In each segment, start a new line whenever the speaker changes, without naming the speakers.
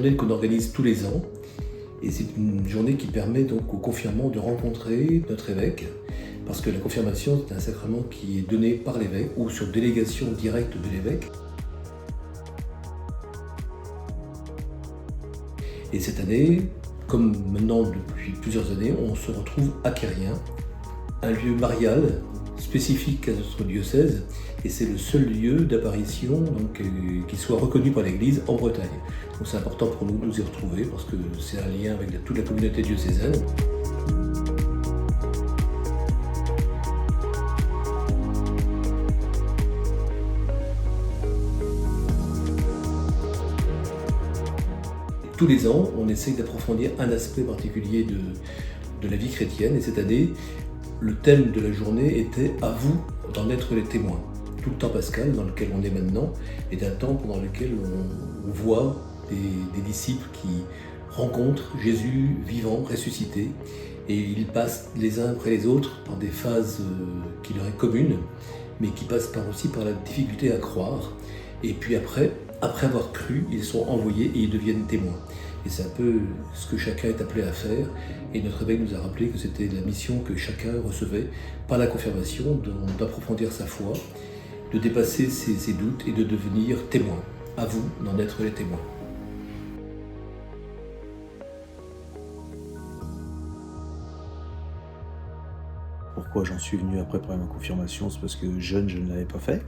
journée qu'on organise tous les ans. Et c'est une journée qui permet donc aux confirmants de rencontrer notre évêque, parce que la confirmation, c'est un sacrement qui est donné par l'évêque ou sur délégation directe de l'évêque. Et cette année, comme maintenant depuis plusieurs années, on se retrouve à Quérien, un lieu marial spécifique à notre diocèse, et c'est le seul lieu d'apparition qui soit reconnu par l'Église en Bretagne. Donc c'est important pour nous de nous y retrouver parce que c'est un lien avec toute la communauté diocésaine. Tous les ans, on essaye d'approfondir un aspect particulier de la vie chrétienne, et cette année, le thème de la journée était « À vous d'en être les témoins ». Tout le temps pascal dans lequel on est maintenant est un temps pendant lequel on voit des disciples qui rencontrent Jésus vivant, ressuscité, et ils passent les uns après les autres par des phases qui leur est communes, mais qui passent aussi par la difficulté à croire. Et puis après avoir cru, ils sont envoyés et ils deviennent témoins. Et c'est un peu ce que chacun est appelé à faire. Et notre évêque nous a rappelé que c'était la mission que chacun recevait par la confirmation, d'approfondir sa foi, de dépasser ses doutes et de devenir témoin. À vous d'en être les témoins.
Pourquoi j'en suis venu à préparer ma confirmation? C'est parce que jeune, je ne l'avais pas fait.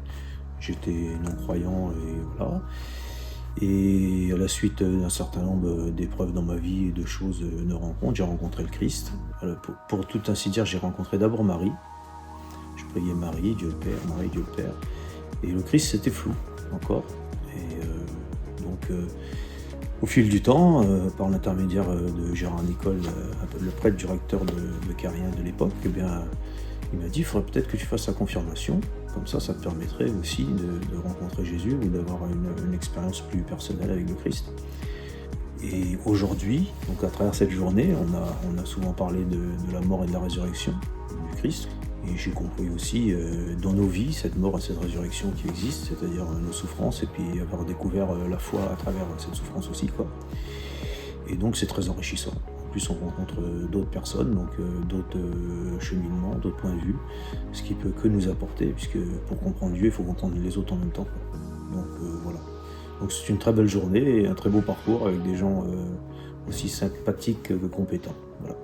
J'étais non-croyant et voilà. Et à la suite d'un certain nombre d'épreuves dans ma vie et de choses, de rencontres, j'ai rencontré le Christ. Pour tout ainsi dire, j'ai rencontré d'abord Marie. Je priais Marie, Dieu le Père, Marie, Dieu le Père. Et le Christ, c'était flou encore. Et donc, au fil du temps, par l'intermédiaire de Gérard Nicole, le prêtre du recteur de Quérien de l'époque, eh bien, il m'a dit, il faudrait peut-être que tu fasses la confirmation. Comme ça te permettrait aussi de rencontrer Jésus ou d'avoir une expérience plus personnelle avec le Christ. Et aujourd'hui, donc à travers cette journée, on a souvent parlé de la mort et de la résurrection du Christ. Et j'ai compris aussi dans nos vies cette mort et cette résurrection qui existent, c'est-à-dire nos souffrances, et puis avoir découvert la foi à travers cette souffrance aussi, quoi. Et donc c'est très enrichissant. En plus, on rencontre d'autres personnes, donc d'autres cheminements, d'autres points de vue, ce qui peut que nous apporter, puisque pour comprendre Dieu, il faut comprendre les autres en même temps. Donc voilà. Donc c'est une très belle journée et un très beau parcours avec des gens aussi sympathiques que compétents. Voilà.